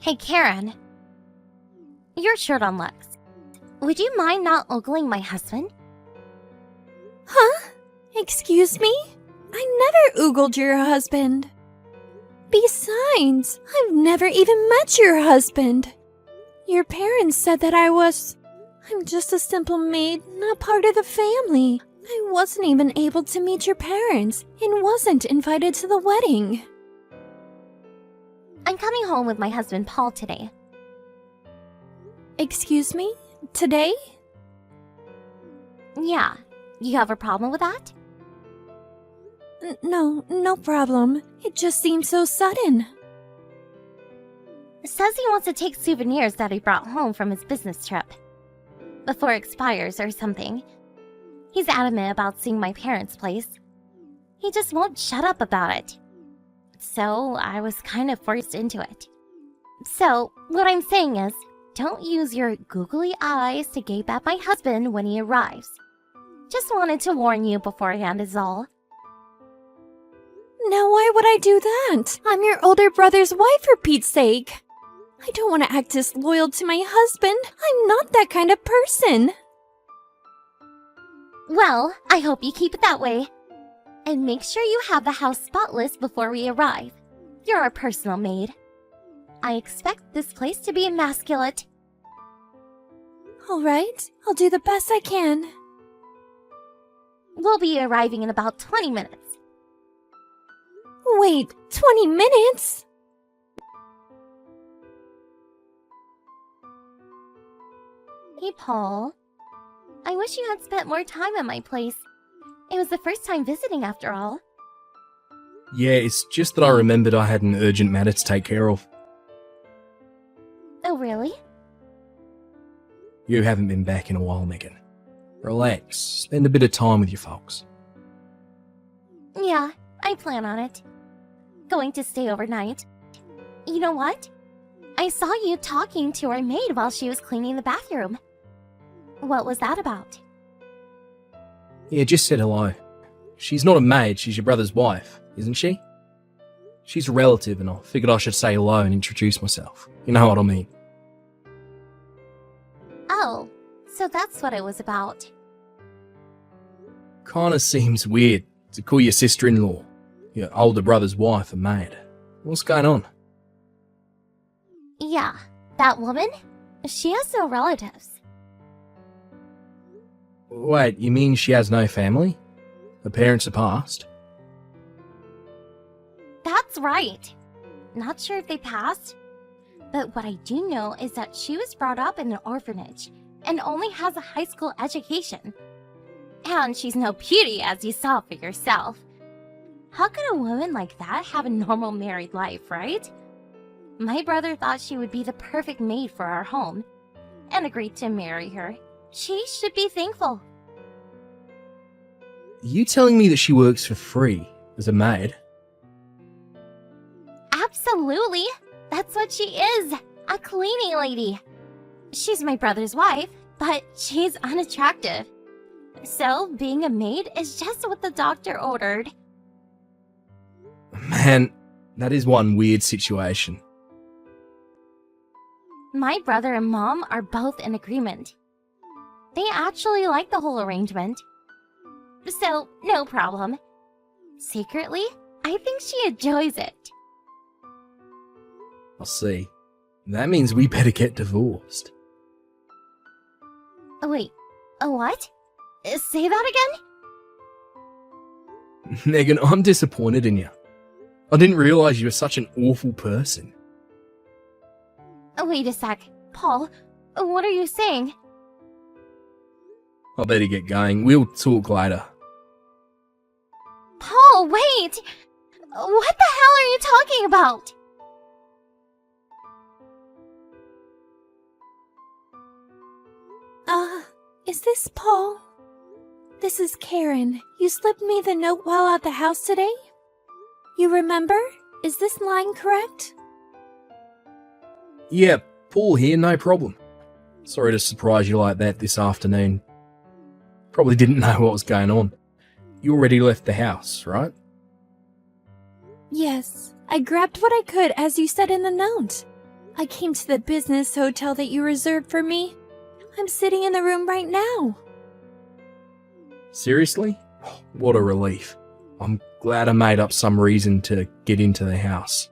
Hey, Karen. Your shirt on Lex. Would you mind not ogling my husband? Huh? Excuse me? I never oogled your husband. Besides, I've never even met your husband. Your parents said that I'm just a simple maid, not part of the family. I wasn't even able to meet your parents and wasn't invited to the wedding. I'm coming home with my husband Paul today. Excuse me? Today? Yeah. You have a problem with that? No problem. It just seemed so sudden. Says he wants to take souvenirs that he brought home from his business trip. Before it expires or something. He's adamant about seeing my parents' place. He just won't shut up about it. So I was kind of forced into it. So what I'm saying is, don't use your googly eyes to gape at my husband when he arrives. Just wanted to warn you beforehand is all. Now why would I do that? I'm your older brother's wife, for Pete's sake. I don't want to act disloyal to my husband. I'm not that kind of person. Well, I hope you keep it that way. And make sure you have the house spotless before we arrive. You're our personal maid. I expect this place to be immaculate. All right, I'll do the best I can. We'll be arriving in about 20 minutes. Wait, 20 minutes? Hey, Paul. I wish you had spent more time at my place. It was the first time visiting after all. Yeah, it's just that I remembered I had an urgent matter to take care of. Oh, really? You haven't been back in a while, Megan. Relax, spend a bit of time with your folks. Yeah, I plan on it. Going to stay overnight. You know what? I saw you talking to our maid while she was cleaning the bathroom. What was that about? Yeah, just said hello. She's not a maid, she's your brother's wife, isn't she? She's a relative and I figured I should say hello and introduce myself. You know what I mean? Oh, so that's what it was about. Kinda seems weird to call your sister-in-law, your older brother's wife, a maid. What's going on? Yeah, that woman? She has no relatives. Wait, you mean she has no family? Her parents are passed? That's right. Not sure if they passed, but what I do know is that she was brought up in an orphanage and only has a high school education. And she's no beauty, as you saw for yourself. How could a woman like that have a normal married life, right? My brother thought she would be the perfect maid for our home and agreed to marry her. She should be thankful. You telling me that she works for free as a maid? Absolutely. That's what she is. A cleaning lady. She's my brother's wife, but she's unattractive. So being a maid is just what the doctor ordered. Man, that is one weird situation. My brother and mom are both in agreement. They actually like the whole arrangement. So, no problem. Secretly, I think she enjoys it. I see. That means we better get divorced. Wait, a what? Say that again? Megan, I'm disappointed in you. I didn't realise you were such an awful person. Wait a sec. Paul, what are you saying? I better get going. We'll talk later. Paul, wait! What the hell are you talking about? Is this Paul? This is Karen. You slipped me the note while at the house today? You remember? Is this line correct? Yeah, Paul here, no problem. Sorry to surprise you like that this afternoon. Probably didn't know what was going on. You already left the house, right? Yes, I grabbed what I could as you said in the note. I came to the business hotel that you reserved for me. I'm sitting in the room right now. Seriously? What a relief. I'm glad I made up some reason to get into the house.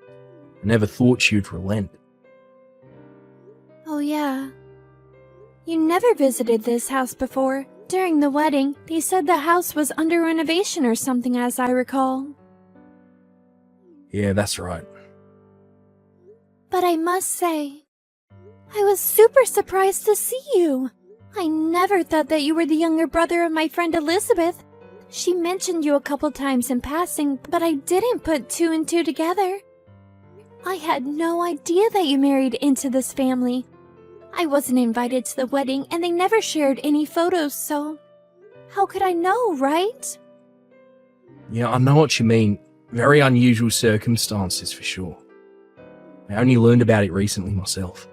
I never thought you'd relent. Oh yeah. You never visited this house before. During the wedding, they said the house was under renovation or something, as I recall. Yeah, that's right. But I must say, I was super surprised to see you. I never thought that you were the younger brother of my friend Elizabeth. She mentioned you a couple times in passing, but I didn't put two and two together. I had no idea that you married into this family. I wasn't invited to the wedding, and they never shared any photos, so how could I know, right? Yeah, I know what you mean. Very unusual circumstances for sure. I only learned about it recently myself.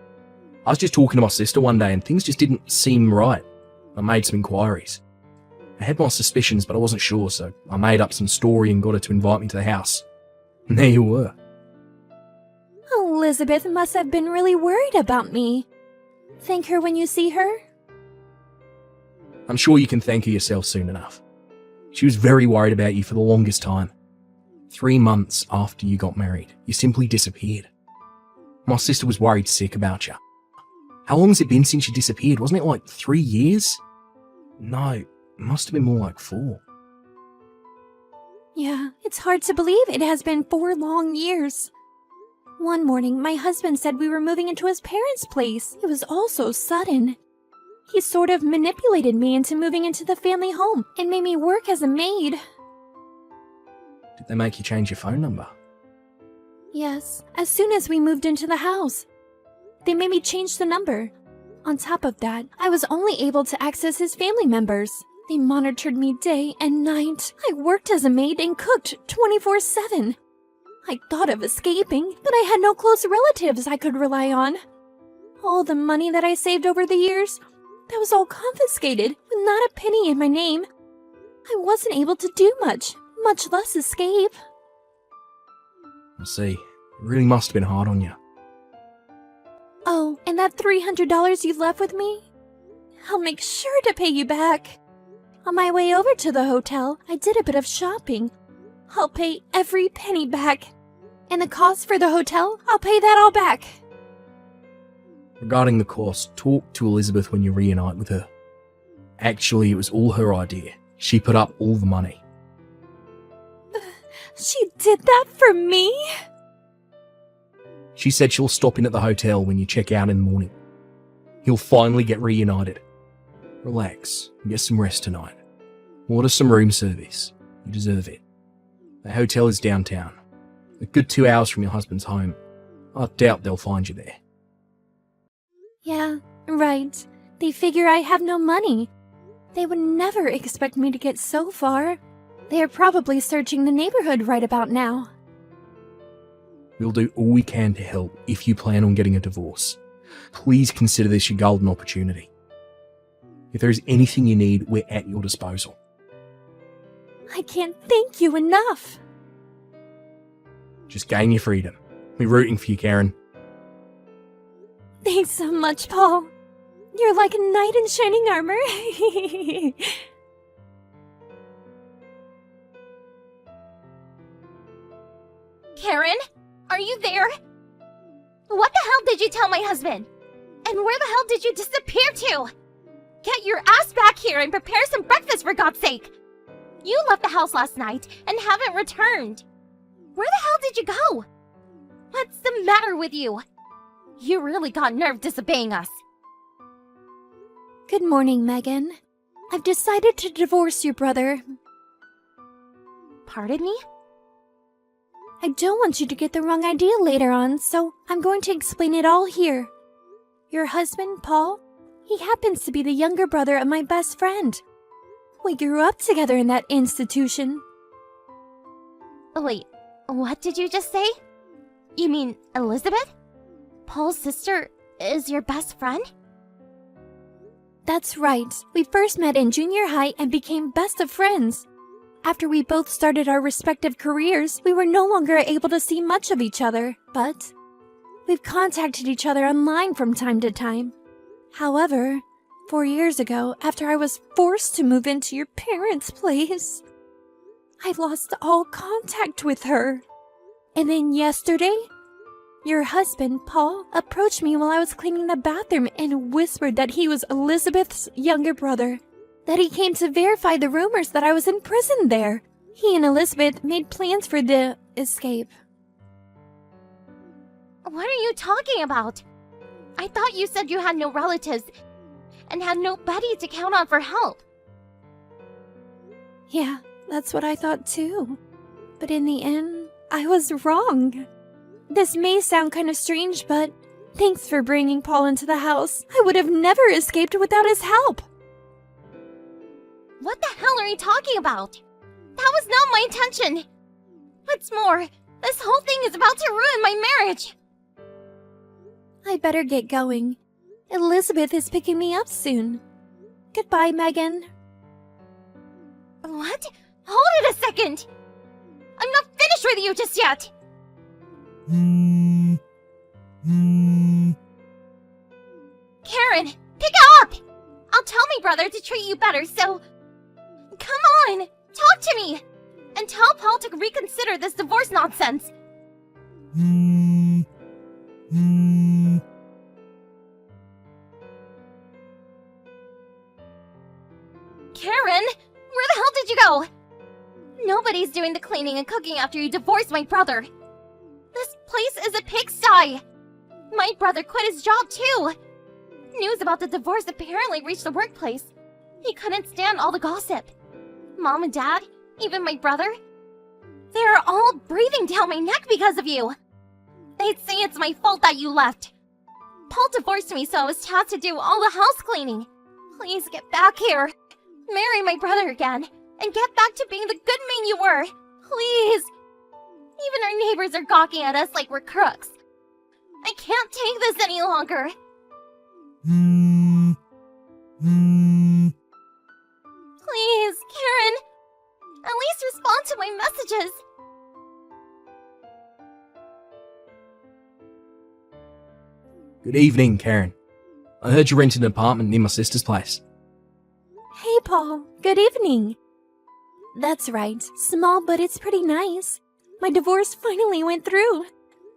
I was just talking to my sister one day and things just didn't seem right. I made some inquiries. I had my suspicions, but I wasn't sure, so I made up some story and got her to invite me to the house. And there you were. Elizabeth must have been really worried about me. Thank her when you see her? I'm sure you can thank her yourself soon enough. She was very worried about you for the longest time. 3 months after you got married, you simply disappeared. My sister was worried sick about you. How long has it been since you disappeared? Wasn't it like 3 years? No, it must have been more like 4. Yeah, it's hard to believe it has been 4 long years. One morning, my husband said we were moving into his parents' place. It was all so sudden. He sort of manipulated me into moving into the family home and made me work as a maid. Did they make you change your phone number? Yes, as soon as we moved into the house. They made me change the number. On top of that, I was only able to access his family members. They monitored me day and night. I worked as a maid and cooked 24/7. I thought of escaping, but I had no close relatives I could rely on. All the money that I saved over the years, that was all confiscated with not a penny in my name. I wasn't able to do much less escape. I see. It really must have been hard on you. Oh, and that $300 you left with me? I'll make sure to pay you back. On my way over to the hotel, I did a bit of shopping. I'll pay every penny back. And the cost for the hotel, I'll pay that all back. Regarding the cost, talk to Elizabeth when you reunite with her. Actually, it was all her idea. She put up all the money. She did that for me? She said she'll stop in at the hotel when you check out in the morning. You'll finally get reunited. Relax and get some rest tonight. Order some room service. You deserve it. The hotel is downtown. A good 2 hours from your husband's home. I doubt they'll find you there. Yeah, right. They figure I have no money. They would never expect me to get so far. They are probably searching the neighborhood right about now. We'll do all we can to help if you plan on getting a divorce. Please consider this your golden opportunity. If there is anything you need, we're at your disposal. I can't thank you enough. Just gain your freedom. We're rooting for you, Karen. Thanks so much, Paul. You're like a knight in shining armor. Karen, are you there? What the hell did you tell my husband? And where the hell did you disappear to? Get your ass back here and prepare some breakfast, for God's sake! You left the house last night and haven't returned. Where the hell did you go? What's the matter with you? You really got nerve disobeying us. Good morning, Megan. I've decided to divorce your brother. Pardon me? I don't want you to get the wrong idea later on, so I'm going to explain it all here. Your husband, Paul, he happens to be the younger brother of my best friend. We grew up together in that institution. Wait, what did you just say? You mean Elizabeth? Paul's sister is your best friend? That's right. We first met in junior high and became best of friends. After we both started our respective careers, we were no longer able to see much of each other, but We've contacted each other online from time to time. However, 4 years ago, after I was forced to move into your parents' place, I lost all contact with her. And then yesterday, your husband, Paul, approached me while I was cleaning the bathroom and whispered that he was Elizabeth's younger brother, that he came to verify the rumors that I was in prison there. He and Elizabeth made plans for the escape. What are you talking about? I thought you said you had no relatives and had nobody to count on for help. Yeah, that's what I thought too. But in the end, I was wrong. This may sound kind of strange, but thanks for bringing Paul into the house. I would have never escaped without his help. What the hell are you talking about? That was not my intention. What's more, this whole thing is about to ruin my marriage. I better get going. Elizabeth is picking me up soon. Goodbye, Megan. What? Hold it a second! I'm not finished with you just yet! Karen, pick up! I'll tell my brother to treat you better, so... Come on, talk to me! And tell Paul to reconsider this divorce nonsense. Karen, where the hell did you go? Nobody's doing the cleaning and cooking after you divorced my brother. This place is a pigsty. My brother quit his job too. News about the divorce apparently reached the workplace. He couldn't stand all the gossip. Mom and Dad, even my brother, they're all breathing down my neck because of you. They'd say it's my fault that you left. Paul divorced me, so I was tasked to do all the house cleaning. Please get back here. Marry my brother again, and get back to being the good man you were. Please. Even our neighbors are gawking at us like we're crooks. I can't take this any longer. Please, Karen. At least respond to my messages. Good evening, Karen. I heard you rented an apartment near my sister's place. Hey, Paul. Good evening. That's right. Small, but it's pretty nice. My divorce finally went through.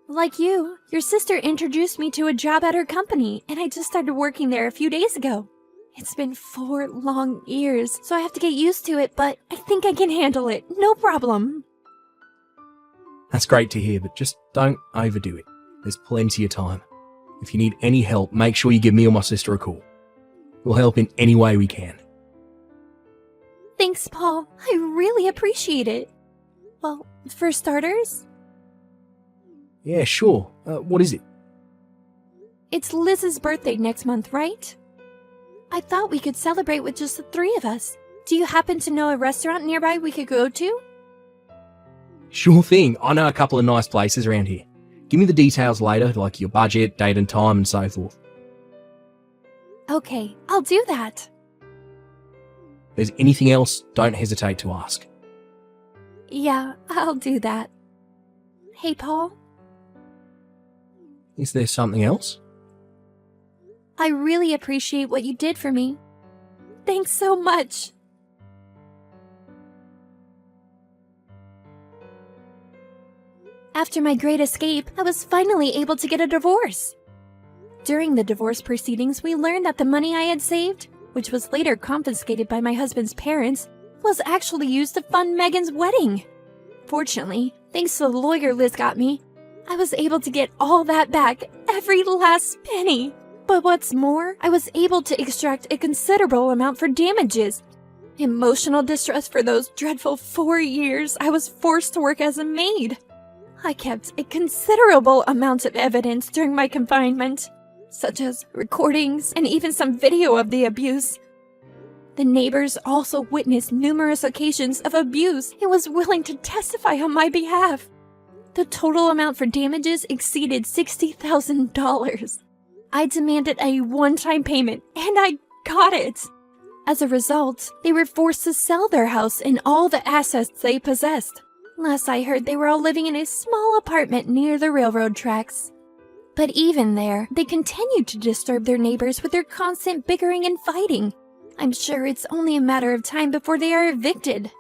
Like you, your sister introduced me to a job at her company, and I just started working there a few days ago. It's been 4 long years, so I have to get used to it, but I think I can handle it. No problem. That's great to hear, but just don't overdo it. There's plenty of time. If you need any help, make sure you give me or my sister a call. We'll help in any way we can. Thanks, Paul. I really appreciate it. Well, for starters, Yeah, sure. What is it? it's Liz's birthday next month, right? I thought we could celebrate with just the 3 of us. Do you happen to know a restaurant nearby we could go to? Sure thing. I know a couple of nice places around here. Give me the details later, like your budget, date and time, and so forth. Okay, I'll do that. If there's anything else, don't hesitate to ask. Yeah, I'll do that. Hey, Paul, Is there something else? I really appreciate what you did for me. Thanks so much. After my great escape, I was finally able to get a divorce. During the divorce proceedings, we learned that the money I had saved, which was later confiscated by my husband's parents, was actually used to fund Megan's wedding. Fortunately, thanks to the lawyer Liz got me, I was able to get all that back, every last penny. But what's more, I was able to extract a considerable amount for damages. Emotional distress for those dreadful 4 years I was forced to work as a maid. I kept a considerable amount of evidence during my confinement, such as recordings and even some video of the abuse. The neighbors also witnessed numerous occasions of abuse and was willing to testify on my behalf. The total amount for damages exceeded $60,000. I demanded a one-time payment, and I got it. As a result, they were forced to sell their house and all the assets they possessed. Last I heard, they were all living in a small apartment near the railroad tracks. But even there, they continue to disturb their neighbors with their constant bickering and fighting. I'm sure it's only a matter of time before they are evicted.